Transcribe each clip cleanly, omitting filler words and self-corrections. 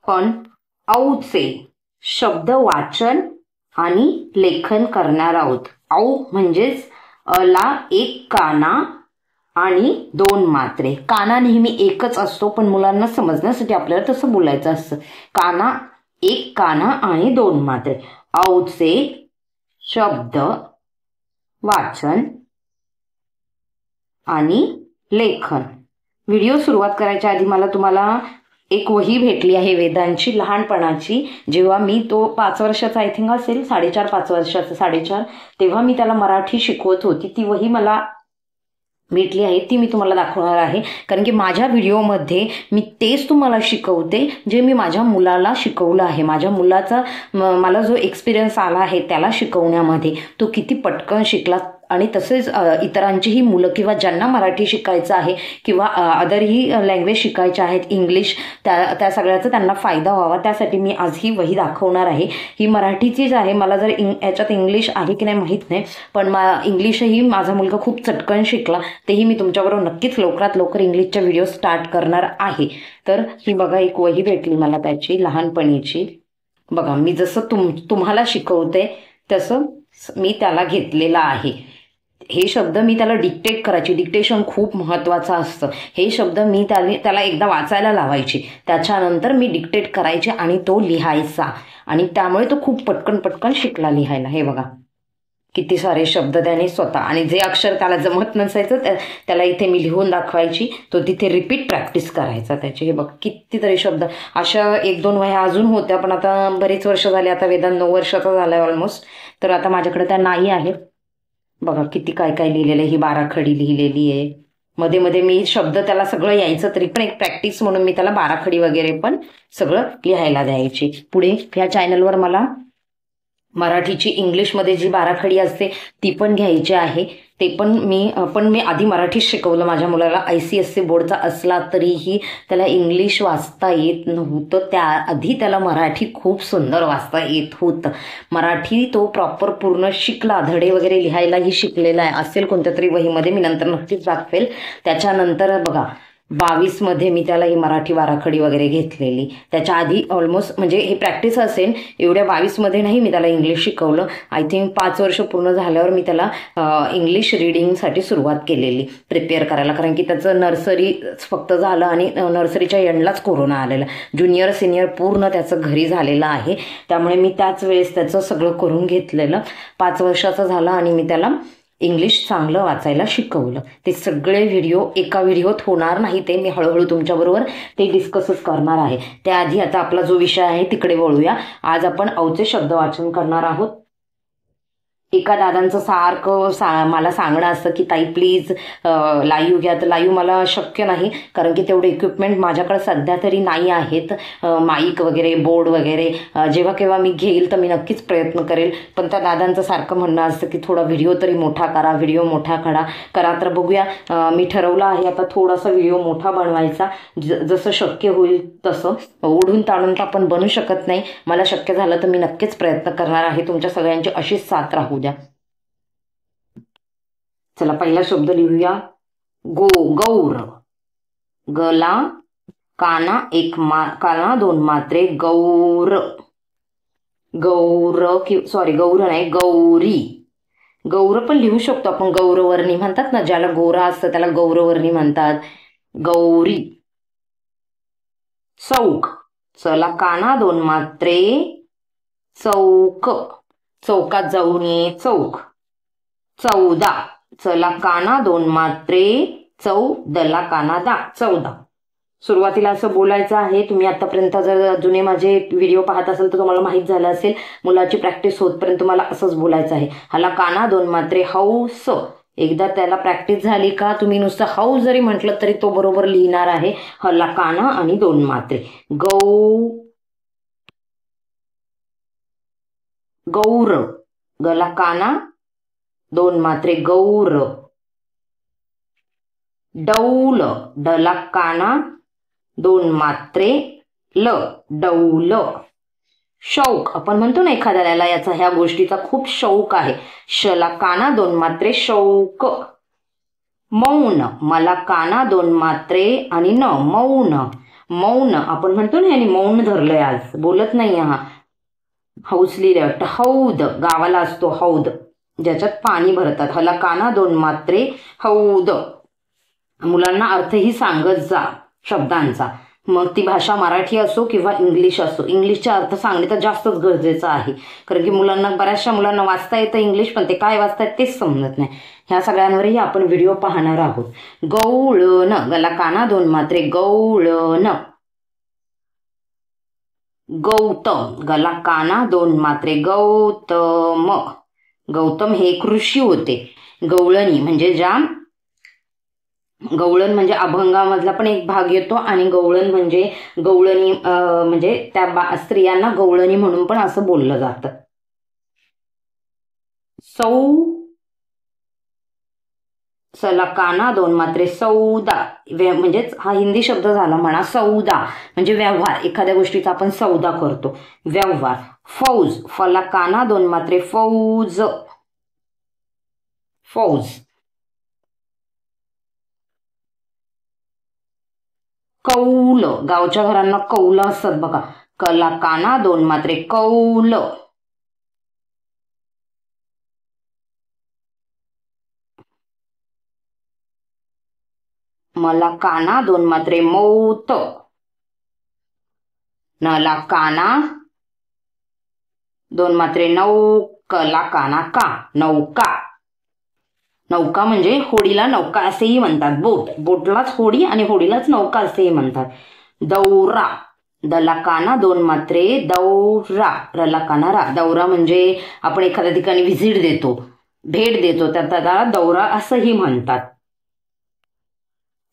पण औचे शब्द वाचन आणि लेखन करणार आहोत। औ म्हणजेच अला एक काना आणि दोन मात्रे। काना नेहमी एकच असतो, पण मुलांना समजण्यासाठी आपल्याला तसं बोलायचं असतं। काना एक काना आणि दोन मात्रे। औचे शब्द वाचन आणि लेखन। व्हिडिओ सुरुवात करायच्या आधी मला तुम्हाला एक वही भेटली आहे वेदांची, लहानपणाची। जेव्हा मी तो 5 वर्षाचा आय थिंक असेल, 4.5-5 वर्षाचा, 4.5, तेव्हा मी त्याला मराठी शिकवत होती। ती वही मला भेटली आहे, ती मी तुम्हाला दाखवणार आहे। कारण की माझ्या व्हिडिओमध्ये मी तेच तुम्हाला शिकवते जे मी माझ्या मुलाला शिकवलं आहे। माझ्या मुलाचा मला जो एक्सपिरियन्स आला आहे त्याला शिकवण्यामध्ये, तो किती पटकन शिकला। आणि तसेच इतरांचीही मुलं किंवा ज्यांना मराठी शिकायचं आहे किंवा अदरही लँग्वेज शिकायचे आहेत, इंग्लिश, त्या सगळ्याचा त्यांना फायदा व्हावा, त्यासाठी मी आज ही वही दाखवणार आहे। ही मराठीचीच आहे। मला जर याच्यात इंग्लिश आहे की नाही माहीत नाही, पण इंग्लिशही माझा मुलगा खूप चटकन शिकला। तेही मी तुमच्याबरोबर नक्कीच लवकरात लवकर इंग्लिशच्या व्हिडिओ स्टार्ट करणार आहे। तर ही बघा एक वही भेटली मला त्याची लहानपणीची। बघा मी जसं तुम्हाला शिकवते तसं मी त्याला घेतलेलं आहे। हे शब्द मी त्याला डिक्टेट करायची। डिक्टेशन खूप महत्त्वाचं असतं। हे शब्द मी त्याला एकदा वाचायला लावायची, त्याच्यानंतर मी डिक्टेट करायचे आणि तो लिहायचा, आणि त्यामुळे तो खूप पटकन शिकला लिहायला। हे बघा किती सारे शब्द त्याने स्वतः, आणि जे अक्षर त्याला जमत नसायचं त्याला इथे मी लिहून दाखवायची, तो तिथे रिपीट प्रॅक्टिस करायचा त्याची। हे बघ कितीतरी शब्द। अशा 1-2 वह्या अजून होत्या, पण आता बरेच वर्ष झाले, आता वेदांत 9 वर्षाचा झालाय ऑलमोस्ट, तर आता माझ्याकडे त्या नाही आहेत। बघा किती काय काय लिहिलेलं आहे। ही बाराखडी लिहिलेली आहे। मध्ये मध्ये मी शब्द त्याला सगळं यायचं, तरी पण एक प्रॅक्टिस म्हणून मी त्याला बाराखडी वगैरे पण सगळं लिहायला द्यायची। पुढे ह्या चॅनलवर मला मराठीची इंग्लिशमध्ये जी बाराखडी असते ती पण घ्यायची आहे। ते पण मी आधी मराठीत शिकवलं माझ्या मुलाला। ICSE बोर्डचा असला तरीही त्याला इंग्लिश वाचता येत नव्हतं, त्याआधी त्याला मराठी खूप सुंदर वाचता येत होतं। मराठी तो प्रॉपर पूर्ण शिकला, धडे वगैरे लिहायलाही शिकलेला आहे, असेल कोणत्या तरी वहीमध्ये, मी नंतर नक्कीच दाखवेल। त्याच्यानंतर बघा 22 मध्ये मी त्याला ही मराठी बाराखडी वगैरे घेतलेली। त्याच्या आधी ऑलमोस्ट म्हणजे हे प्रॅक्टिस असेल, एवढ्या 22 मध्ये नाही मी त्याला इंग्लिश शिकवलं। आय थिंक 5 वर्ष पूर्ण झाल्यावर मी त्याला इंग्लिश रीडिंगसाठी सुरुवात केलेली, प्रिपेअर करायला। कारण की त्याचं नर्सरी फक्त झालं आणि नर्सरीच्या एंडलाच कोरोना आलेला। ज्युनियर सिनियर पूर्ण त्याचं घरी झालेलं आहे, त्यामुळे मी त्याच वेळेस त्याचं सगळं करून घेतलेलं। 5 वर्षाचा झाला आणि मी त्याला इंग्लिश चांगलं वाचायला शिकवलं। ते सगळे व्हिडिओ एका व्हिडिओत होणार नाही, ते मी हळूहळू तुमच्याबरोबर ते डिस्कसच करणार आहे। त्याआधी आता आपला जो विषय आहे तिकडे वळूया। आज आपण औचे शब्द वाचन करणार आहोत। एका दादांचं सारखं मला सांगणं असतं की ताई प्लीज लाईव्ह घ्या, तर लाईव्ह मला शक्य नाही, कारण की तेवढे इक्विपमेंट माझ्याकडे सध्या तरी नाही आहेत, माईक वगैरे, बोर्ड वगैरे। जेव्हा केव्हा मी घेईल तर मी नक्कीच प्रयत्न करेल, पण त्या दादांचं सारखं म्हणणं असतं की थोडा व्हिडिओ तरी मोठा करा, व्हिडिओ मोठा करा। तर बघूया, मी ठरवलं आहे आता थोडासा व्हिडिओ मोठा बनवायचा, जसं शक्य होईल तसं। ओढून ताणून तर आपण बनवू शकत नाही, मला शक्य झालं तर मी नक्कीच प्रयत्न करणार आहे। तुमच्या सगळ्यांची अशीच साथ राहू द्या। चला पहिला शब्द लिहूया, गौर। गला काना एक काना दोन मात्रे, गौर। गौर सॉरी गौर नाही, गौरी। गौर पण लिहू शकतो आपण, गौरवर्णी म्हणतात ना, ज्याला गोरा असतं त्याला गौरवर्णी म्हणतात। गौरी। चौक। चला काना दोन मात्रे, चौक। चौकात जाऊन ये, चौक। 14। चला काना दोन मात्रे, चौदला काना दा, 14। सुरुवातीला असं बोलायचं आहे। तुम्ही आतापर्यंत जर जुने माझे व्हिडिओ पाहत असाल तर तुम्हाला माहित झालं असेल, मुलाची प्रॅक्टिस होतपर्यंत तुम्हाला असंच बोलायचं आहे। हला काना दोन मात्रे, हौस। एकदा त्याला प्रॅक्टिस झाली का तुम्ही नुसतं हौस जरी म्हटलं तरी तो बरोबर लिहिणार आहे। हला काना आणि दोन मात्रे, गौर। गला काना दोन मात्रे, गौर। डौल। डला काना दोन मात्रे, ल, डौल। शौक। आपण म्हणतो ना एखाद्याला याचा ह्या गोष्टीचा खूप शौक आहे, शला काना दोन मात्रे, शौक। मौन। मला काना दोन मात्रे आणि न, मौन। मौन आपण म्हणतो ना, याने मौन धरलंय, आज बोलत नाही हा. हौस लिहिलंय वाटतं. हौद गावाला असतो हौद, ज्याच्यात पाणी भरतात. हला काना दोन मात्रे हौद. मुलांना अर्थही सांगत जा शब्दांचा, मग ती भाषा मराठी असो किंवा इंग्लिश असो. इंग्लिशचा अर्थ सांगणे तर जास्तच गरजेचं आहे, कारण की मुलांना, बऱ्याचशा मुलांना वाचता येतं इंग्लिश, पण ते काय वाचतात तेच समजत नाही. ह्या सगळ्यांवरही आपण व्हिडिओ पाहणार आहोत. गौळण, गला काना दोन मात्रे गौळण. गौतम, गला काना दोन मात्रे गौतम. गौतम हे एक ऋषी होते. गवळणी म्हणजे ज्या, गवळण म्हणजे अभंगामधला पण एक भाग येतो, आणि गवळण म्हणजे गवळणी, म्हणजे त्या स्त्रियांना गवळणी म्हणून पण असं बोललं जातं. सला काना दोन मात्रे सौदा, म्हणजेच हा हिंदी शब्द झाला म्हणा. सौदा म्हणजे व्यवहार, एखाद्या गोष्टीचा आपण सौदा करतो, व्यवहार. फौज, फला काना दोन मात्रे फौज. फौज. कौल, गावच्या घरांना कौल असतात बघा. कला काना दोन मात्रे कौल. मला काना दोन मात्रे मौत. नला काना दोन मात्रे नौ. कला काना का नौका. नौका म्हणजे होडीला नौका असेही म्हणतात. बोट, बोटलाच होडी आणि होडीलाच नौका असेही म्हणतात. दौरा, दला काना दोन मात्रे दौरा. रला काना रा. दौरा म्हणजे आपण एखाद्या ठिकाणी व्हिजिट देतो, भेट देतो, त्याला दौरा असंही म्हणतात.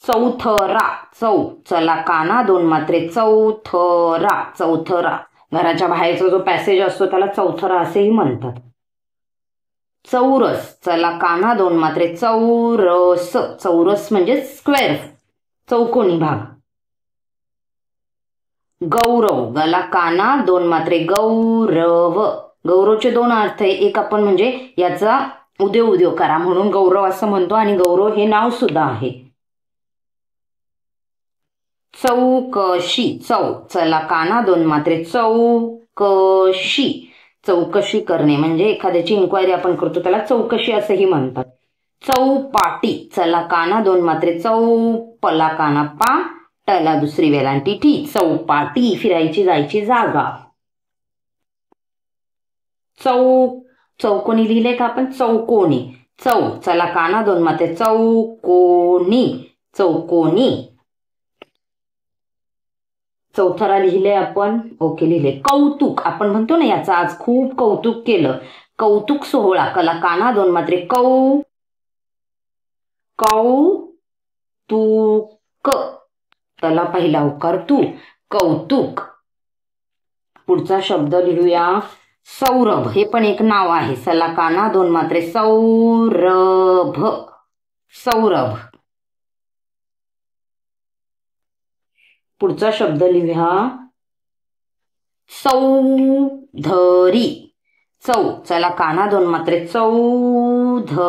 चौथरा, चौ, चला काना दोन मात्रे चौथरा. चौथरा, घराच्या बाहेरचा जो पॅसेज असतो त्याला चौथरा असेही म्हणतात. चौरस, चला काना दोन मात्रे चौरस. चौरस म्हणजे स्क्वेअर, चौकोनी भाग. गौरव, गला काना दोन मात्रे गौरव. गौरवचे दोन अर्थ आहे. एक आपण म्हणजे याचा उद्योग करा म्हणून गौरव असं म्हणतो, आणि गौरव हे नाव सुद्धा आहे. चौकशी, चौ, चला काना दोन मात्रे चौकशी. चौकशी करणे म्हणजे एखाद्याची इन्क्वायरी आपण करतो त्याला चौकशी असंही म्हणतात. चौपाटी, चला काना दोन मात्रे चौ. पला काना पा, टला दुसरी वेलांटी टी. चौपाटी, फिरायची जायची जागा. चौकोनी लिहिले का आपण? चौकोनी. चौ, चला काना दोन मात्रे चौकोनी. चौकोनी. चौथरा लिहिले आपण, ओके लिहिले. कौतुक, आपण म्हणतो ना याचा आज खूप कौतुक केलं. कौतुक सोहळा, कला काना दोन मात्रे कौ. कौतुक, त्याला पहिला उकार तू. कौतुक. पुढचा शब्द लिहूया सौरभ. हे पण एक नाव आहे. सला काना दोन मात्रे सौरभ. सौरभ. पुढचा शब्द लिहूया चौधरी. चौ, चला काना दोन मात्रे चौधरी.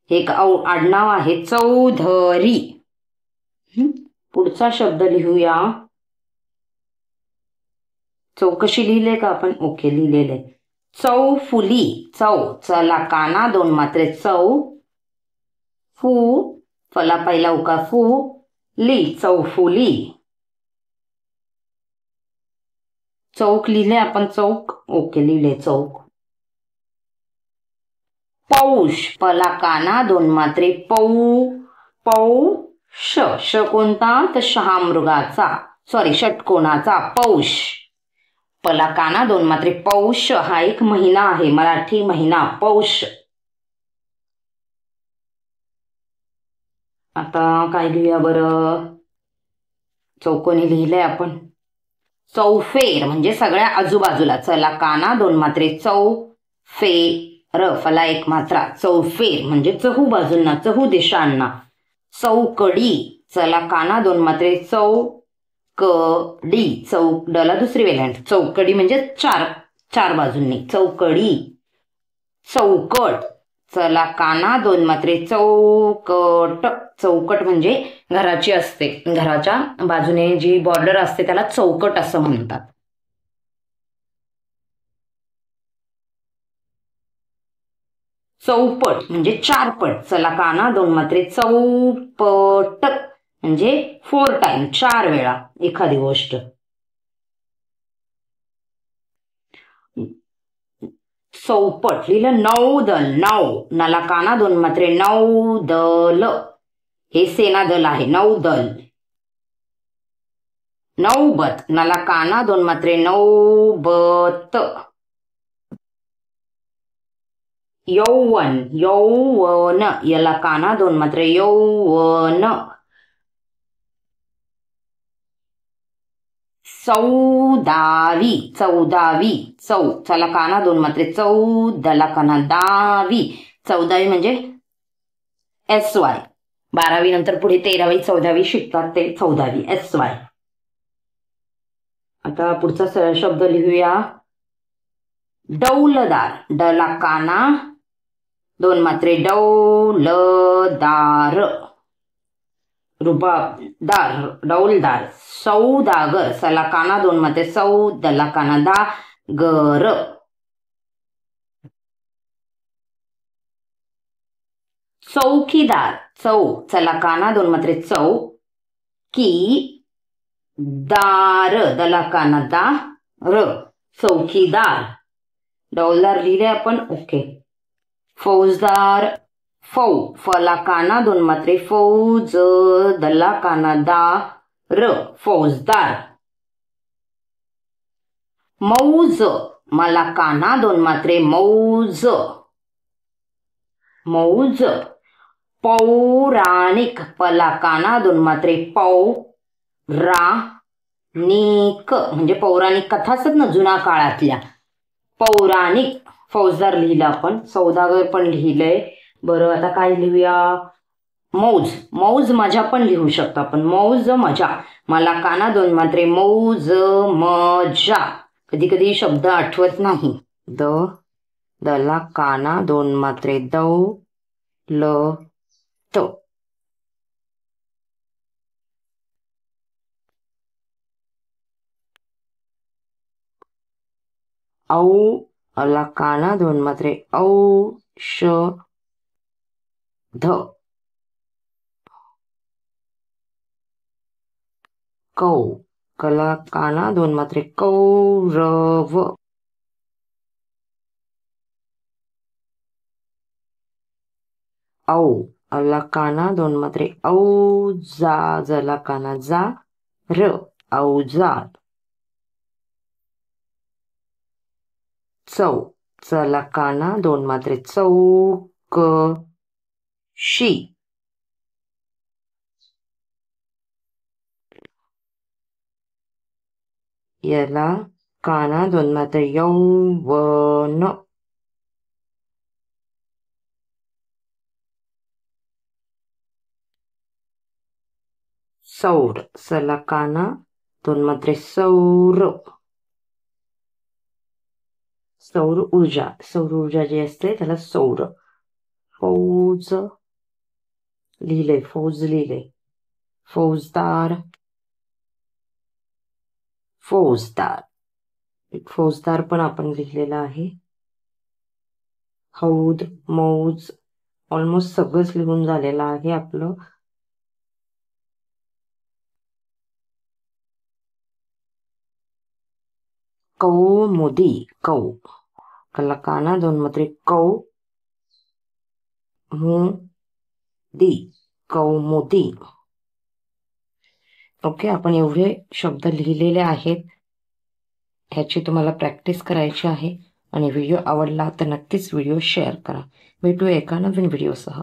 हे एक आडनाव आहे चौधरी. पुढचा शब्द लिहूया, चौकशी लिहिले का आपण? ओके लिहिलेले. चौफुली. चौ, चला काना दोन मात्रे चौ. फू, फला पहिला उकार फू. ली, चौफुली. चौक लिहिले आपण, चौक, ओके लिहिले चौक. पौष, पला काना दोन मात्रे पौ. पौष. श कोणता? तर शहामृगाचा, सॉरी षटकोनाचा. पौष. पला काना दोन मात्रे पौष. हा एक महिना आहे, मराठी महिना पौष. आता काय लिहूया बरं? चौकोनी लिहिलंय आपण. चौफेर म्हणजे सगळ्या आजूबाजूला. चला काना दोन मात्रे चौ. फेर, फला एक मात्रा. चौफेर म्हणजे चहू बाजूंना, चहू दिशांना. चौकडी, चला काना दोन मात्रे चौ. कडी, डला दुसरी वेलांट. चौकडी म्हणजे चार बाजूंनी. चौकडी. चौकट, चला काना दोन मात्रे चौकट. चौकट म्हणजे घराची असते, घराच्या बाजूने जी बॉर्डर असते त्याला चौकट असं म्हणतात. चौपट म्हणजे चारपट. चला काना दोन मात्रे चौपट म्हणजे 4 टाइम, 4 वेळा एखादी गोष्ट. चौपट लिहिलं नौदल. नौ नला काना दोन मात्रे नौदल, हे सेना दल आहे. नौदल. नौबत नला काना दोन मात्रे नौबत. यौवन. यौवन याला काना दोन मात्रे यौवन. चौदावी. चौदावी. चौ चला काना दोन मात्रे चौदला काना दावी. चौदावी म्हणजे SY. 12वी नंतर पुढे 13वी 14वी शिकतात ते चौदावी SY. आता पुढचा शब्द लिहूया. डौलदार. डला काना दोन मात्रे डौलदार. रुबाबदार. डौलदार. सौदागर. सला काना दोन मात्रे सौदला काना दागर. चौकीदार. चौ चला काना दोन मात्रे चौ की दार. दला काना दा र. चौकीदार. डौलदार लिहिले आपण. ओके. फौजदार. फौ फला काना दोन मात्रे फौज दला काना दा र. फौजदार. मौज मला काना दोन मात्रे मौज. मौज. पौराणिक पला काना दोन मात्रे पौ रा निक म्हणजे पौराणिक कथा असतात ना जुन्या काळातल्या. पौराणिक. फौजदार लिहिलं आपण. सौदागर पण लिहिलंय. बरं आता काय लिहूया. मौज. मौज मजा पण लिहू शकतो आपण. मौज मजा मला काना दोन मात्रे मौज मजा. कधी कधी शब्द आठवत नाही. दला काना दोन मात्रे दौ ल त. औ अला काना दोन मात्रे औषध. कौ कला काना दोन मात्रे कौरव. औ अला काना दोन मात्रे औजा. जला काना जा र. औजार. चौ चला काना दोन मात्रे चौकशी. याला काना दोन मात्रे यौवन. सौर सला काना दोन मात्रे सौर. सौर ऊर्जा. सौर ऊर्जा जी असते त्याला सौर. फौज लिहिले. फौज लिहिले. फौजदार. फौजदार. फौजदार पण आपण लिहिलेला आहे. हौद. मौज ऑलमोस्ट सगळंच लिहून झालेलं आहे आपलं. कौमुदी. कौ कला काना दोन मात्रे कौ मुदी. कौमुदी. ओके. आपण एवढे शब्द लिहिलेले आहेत. ह्याची तुम्हाला प्रॅक्टिस करायची आहे. आणि व्हिडिओ आवडला तर नक्कीच व्हिडिओ शेअर करा. भेटूया एका नवीन व्हिडिओसह.